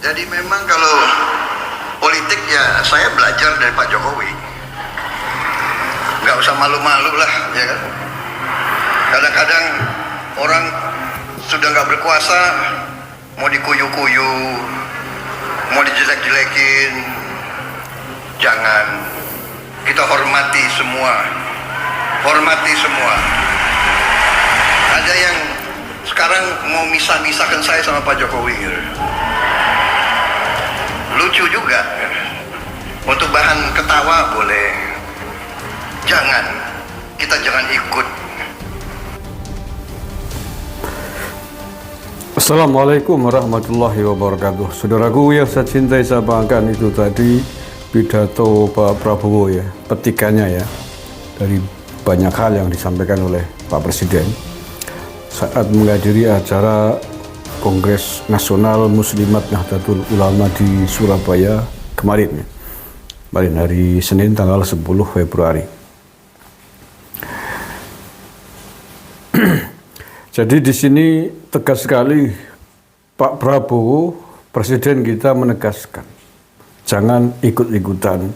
Jadi memang kalau politik ya saya belajar dari Pak Jokowi. Nggak usah malu-malu lah, ya kan. Kadang-kadang orang sudah nggak berkuasa, mau dikuyu-kuyu, mau dijelek-jelekin. Jangan. Kita hormati semua. Hormati semua. Ada yang sekarang mau misah-misahkan saya sama Pak Jokowi gitu. Lucu juga. Untuk bahan ketawa boleh. Jangan. Kita jangan ikut. Assalamualaikum warahmatullahi wabarakatuh. Saudaraku yang saya cintai, saya banggakan, itu tadi pidato Pak Prabowo ya, petikannya ya, dari banyak hal yang disampaikan oleh Pak Presiden saat menghadiri acara Kongres Nasional Muslimat Nahdlatul Ulama di Surabaya kemarin hari Senin tanggal 10 Februari. Jadi di sini tegas sekali Pak Prabowo, Presiden kita, menegaskan jangan ikut-ikutan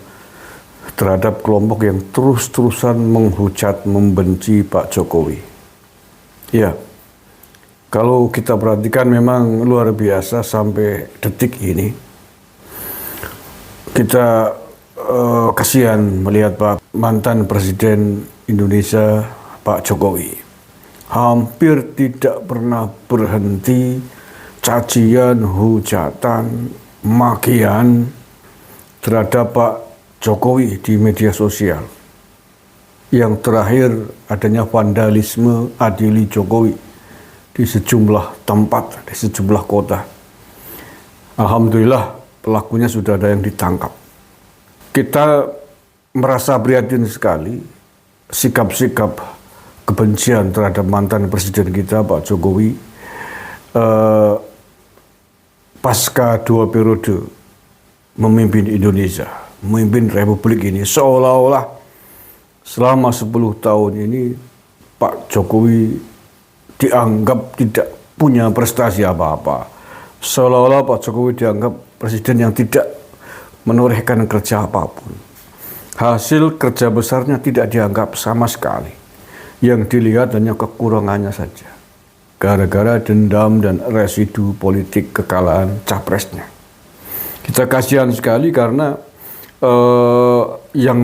terhadap kelompok yang terus-terusan menghujat, membenci Pak Jokowi. Ya, kalau kita perhatikan memang luar biasa sampai detik ini. Kita kasihan melihat Pak mantan Presiden Indonesia Pak Jokowi hampir tidak pernah berhenti cacian, hujatan, makian terhadap Pak Jokowi di media sosial. Yang terakhir adanya vandalisme adili Jokowi di sejumlah tempat, di sejumlah kota. Alhamdulillah pelakunya sudah ada yang ditangkap. Kita merasa prihatin sekali sikap-sikap kebencian terhadap mantan Presiden kita Pak Jokowi pasca 2 periode memimpin Indonesia, memimpin Republik ini, seolah-olah selama 10 tahun ini Pak Jokowi dianggap tidak punya prestasi apa-apa. Seolah-olah Pak Jokowi dianggap presiden yang tidak menorehkan kerja apapun. Hasil kerja besarnya tidak dianggap sama sekali. Yang dilihat hanya kekurangannya saja. Gara-gara dendam dan residu politik kekalahan capresnya. Kita kasihan sekali karena yang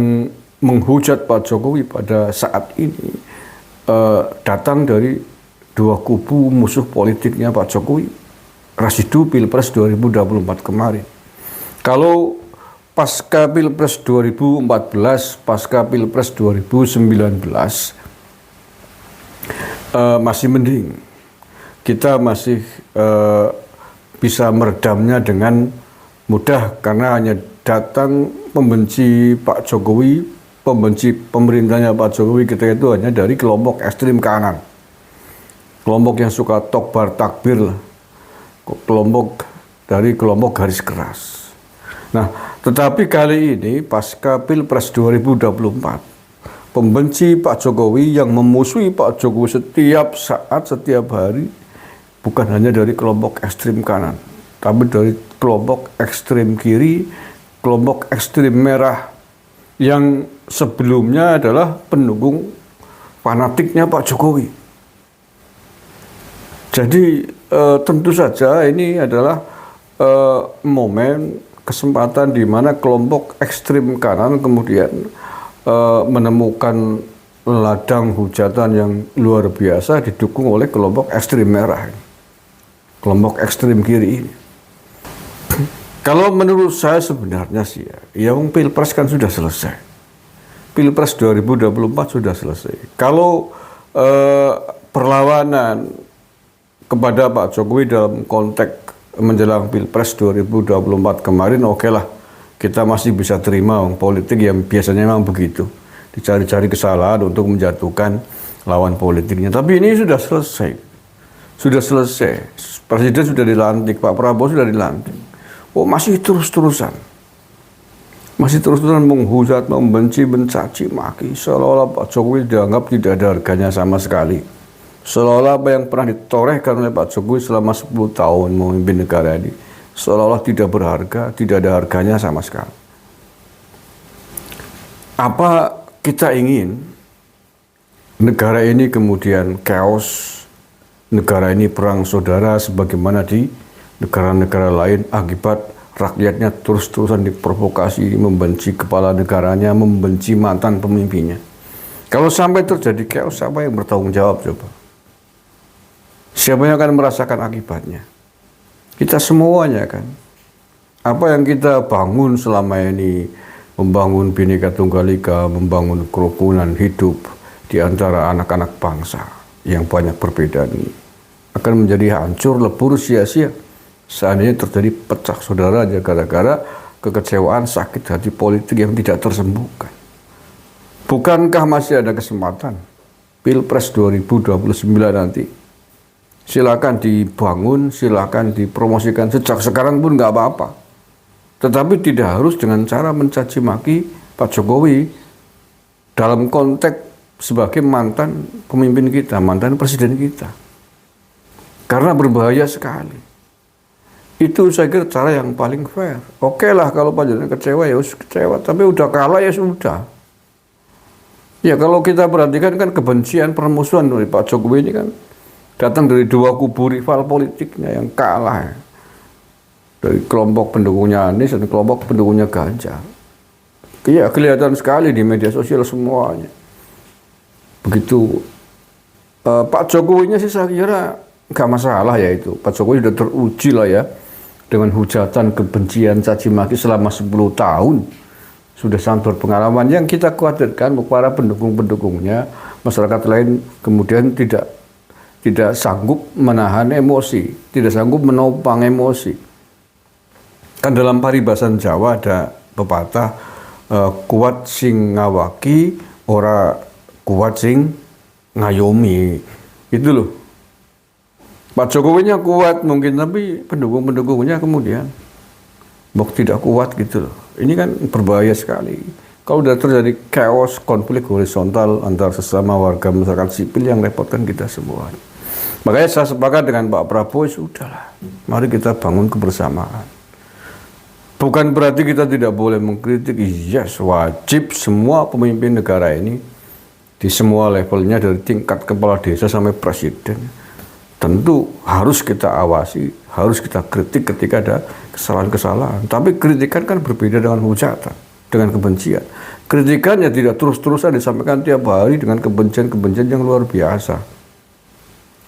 menghujat Pak Jokowi pada saat ini datang dari dua kubu musuh politiknya Pak Jokowi, residu Pilpres 2024 kemarin. Kalau pasca Pilpres 2014, pasca Pilpres 2019 masih mending. Kita masih bisa meredamnya dengan mudah karena hanya datang membenci Pak Jokowi, pembenci pemerintahnya Pak Jokowi ketika itu hanya dari kelompok ekstrim kanan. Kelompok yang suka tokbar takbir lah. Kelompok garis keras. Nah, tetapi kali ini pasca Pilpres 2024, pembenci Pak Jokowi yang memusuhi Pak Jokowi setiap saat, setiap hari, bukan hanya dari kelompok ekstrim kanan, tapi dari kelompok ekstrim kiri, kelompok ekstrim merah, yang sebelumnya adalah pendukung fanatiknya Pak Jokowi. Jadi tentu saja ini adalah momen, kesempatan di mana kelompok ekstrim kanan kemudian menemukan ladang hujatan yang luar biasa didukung oleh kelompok ekstrim merah, kelompok ekstrim kiri ini. Kalau menurut saya sebenarnya sih ya, yang Pilpres kan sudah selesai. Pilpres 2024 sudah selesai. Kalau perlawanan kepada Pak Jokowi dalam konteks menjelang Pilpres 2024 kemarin, oke lah, kita masih bisa terima. Politik yang biasanya memang begitu, dicari-cari kesalahan untuk menjatuhkan lawan politiknya. Tapi ini sudah selesai. Sudah selesai. Presiden sudah dilantik, Pak Prabowo sudah dilantik. Oh, masih terus-terusan. Masih terus-terusan menghujat, membenci, mencaci maki, seolah-olah Pak Jokowi dianggap tidak ada harganya sama sekali. Seolah-olah apa yang pernah ditorehkan oleh Pak Jokowi selama 10 tahun memimpin negara ini seolah-olah tidak berharga, tidak ada harganya sama sekali. Apa kita ingin negara ini kemudian chaos, negara ini perang saudara sebagaimana di negara-negara lain akibat rakyatnya terus-terusan diprovokasi, membenci kepala negaranya, membenci mantan pemimpinnya. Kalau sampai terjadi chaos, siapa yang bertanggung jawab coba? Siapa yang akan merasakan akibatnya? Kita semuanya kan. Apa yang kita bangun selama ini, membangun Bhinneka Tunggal Ika, membangun kerukunan hidup di antara anak-anak bangsa yang banyak perbedaan ini, akan menjadi hancur, lebur, sia-sia. Seandainya terjadi pecah saudara aja gara-gara kekecewaan, sakit hati politik yang tidak tersembuhkan. Bukankah masih ada kesempatan Pilpres 2029 nanti? Silakan dibangun, silakan dipromosikan sejak sekarang pun nggak apa-apa. Tetapi tidak harus dengan cara mencaci maki Pak Jokowi dalam konteks sebagai mantan pemimpin kita, mantan presiden kita. Karena berbahaya sekali. Itu saya kira cara yang paling fair. Oke lah kalau Pak Jokowi kecewa ya kecewa, tapi udah kalah ya sudah. Ya kalau kita perhatikan kan kebencian, permusuhan dari Pak Jokowi ini kan datang dari dua kubu rival politiknya yang kalah. Dari kelompok pendukungnya Anies dan kelompok pendukungnya Ganjar. Iya kelihatan sekali di media sosial semuanya. Begitu Pak Jokowinya sih saya kira nggak masalah ya itu. Pak Jokowi sudah teruji lah ya dengan hujatan kebencian caci maki selama 10 tahun. Sudah sangat berpengalaman. Yang kita khawatirkan para pendukung-pendukungnya, masyarakat lain kemudian tidak sanggup menahan emosi, tidak sanggup menopang emosi. Kan dalam paribasan Jawa ada pepatah kuat sing ngawaki, ora kuat sing ngayomi. Itu loh. Pak Jokowinya kuat mungkin, tapi pendukung-pendukungnya kemudian tidak kuat gitu loh. Ini kan berbahaya sekali. Kalau sudah terjadi chaos, konflik horizontal antar sesama warga masyarakat sipil yang repotkan kita semua. Makanya saya sepakat dengan Pak Prabowo, sudahlah. Mari kita bangun kebersamaan. Bukan berarti kita tidak boleh mengkritik, yes, wajib semua pemimpin negara ini di semua levelnya dari tingkat kepala desa sampai presiden tentu harus kita awasi, harus kita kritik ketika ada kesalahan-kesalahan. Tapi kritikan kan berbeda dengan hujatan, dengan kebencian. Kritikan ya tidak terus-terusan disampaikan tiap hari dengan kebencian-kebencian yang luar biasa.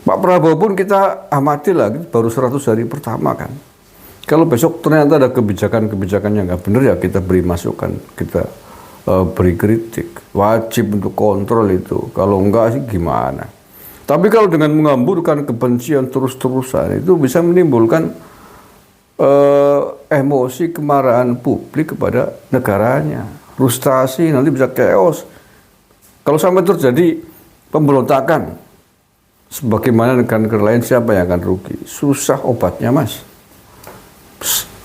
Pak Prabowo pun kita amati lagi baru 100 hari pertama kan. Kalau besok ternyata ada kebijakan-kebijakan yang nggak benar ya kita beri masukan, kita beri kritik. Wajib untuk kontrol itu. Kalau enggak sih gimana? Tapi kalau dengan mengamburkan kebencian terus-terusan itu bisa menimbulkan emosi kemarahan publik kepada negaranya. Frustasi, nanti bisa chaos. Kalau sampai terjadi pemberontakan, sebagaimana negara-negara lain siapa yang akan rugi? Susah obatnya mas.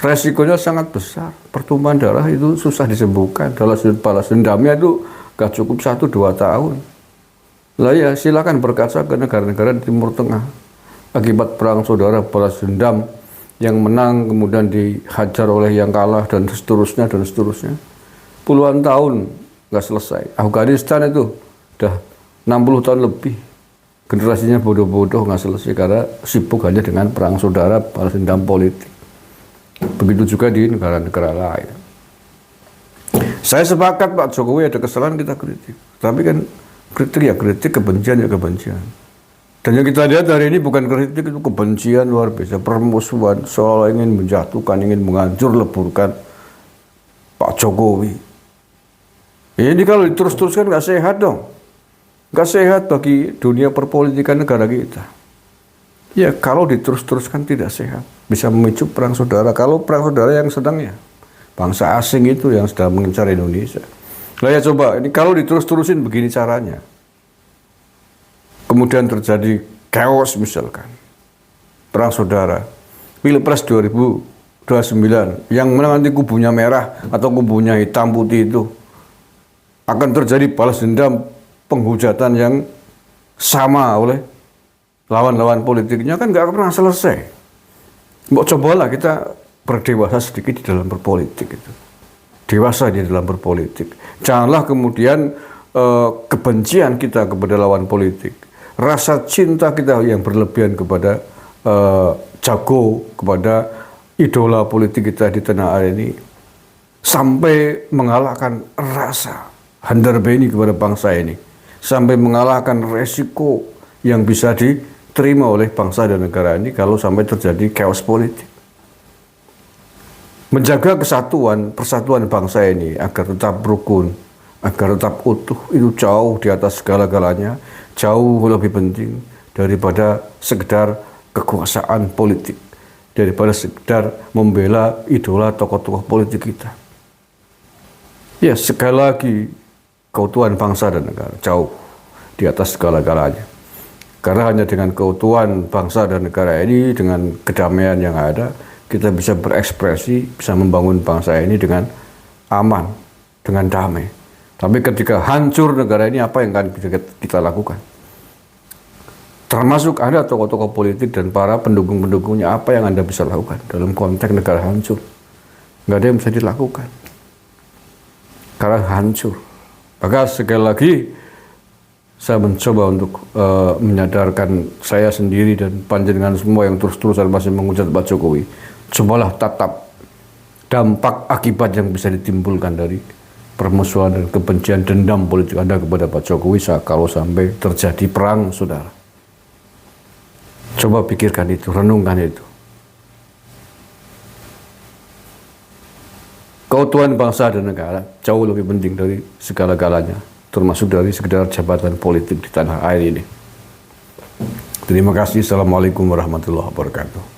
Resikonya sangat besar. Pertumpahan darah itu susah disembuhkan. Balas dendamnya itu gak cukup 1-2 tahun. Lah ya silakan berkaca ke negara-negara di Timur Tengah. Akibat perang saudara, balas dendam, yang menang kemudian dihajar oleh yang kalah dan seterusnya dan seterusnya. Puluhan tahun gak selesai. Afghanistan itu udah 60 tahun lebih. Generasinya bodoh-bodoh gak selesai karena sibuk hanya dengan perang saudara, balas dendam politik. Begitu juga di negara-negara lain. Saya sepakat Pak Jokowi ada kesalahan kita kritik. Tapi kan kritik ya kritik, kebencian ya kebencian. Dan yang kita lihat hari ini bukan kritik, itu kebencian luar biasa. Permusuhan, seolah ingin menjatuhkan, ingin menghancur, leburkan Pak Jokowi. Ini kalau terus-teruskan nggak sehat dong. Nggak sehat bagi dunia perpolitikan negara kita. Ya kalau diterus-teruskan tidak sehat. Bisa memicu perang saudara. Kalau perang saudara yang sedang ya bangsa asing itu yang sedang mengincar Indonesia. Lah ya coba, ini kalau diterus-terusin begini caranya. Kemudian terjadi chaos misalkan. Perang saudara. Pilpres 2029. Yang menang nanti kubunya merah atau kubunya hitam putih itu. Akan terjadi balas dendam, penghujatan yang sama oleh lawan-lawan politiknya kan nggak pernah selesai. Mau cobalah kita berdewasa sedikit di dalam berpolitik itu. Dewasa di dalam berpolitik. Janganlah kemudian kebencian kita kepada lawan politik, rasa cinta kita yang berlebihan kepada jago, kepada idola politik kita di tanah air ini, sampai mengalahkan rasa handarbeni kepada bangsa ini, sampai mengalahkan resiko yang bisa diterima oleh bangsa dan negara ini kalau sampai terjadi chaos politik. Menjaga kesatuan, persatuan bangsa ini agar tetap rukun, agar tetap utuh, itu jauh di atas segala-galanya, jauh lebih penting daripada sekedar kekuasaan politik, daripada sekedar membela idola tokoh-tokoh politik kita. Ya, sekali lagi, keutuhan bangsa dan negara jauh di atas segala-galanya. Karena hanya dengan keutuhan bangsa dan negara ini, dengan kedamaian yang ada, kita bisa berekspresi, bisa membangun bangsa ini dengan aman, dengan damai. Tapi ketika hancur negara ini, apa yang akan bisa kita lakukan? Termasuk Anda tokoh-tokoh politik dan para pendukung-pendukungnya, apa yang Anda bisa lakukan dalam konteks negara hancur? Nggak ada yang bisa dilakukan. Karena hancur. Maka sekali lagi, saya mencoba untuk menyadarkan saya sendiri dan panjenengan semua yang terus-terusan masih menghujat Pak Jokowi. Cobalah tatap dampak akibat yang bisa ditimbulkan dari permusuhan dan kebencian dendam politik Anda kepada Pak Jokowi kalau sampai terjadi perang, saudara. Coba pikirkan itu, renungkan itu. Keutuhan bangsa dan negara jauh lebih penting dari segala-galanya, termasuk dari sekedar jabatan politik di tanah air ini. Terima kasih. Assalamualaikum warahmatullahi wabarakatuh.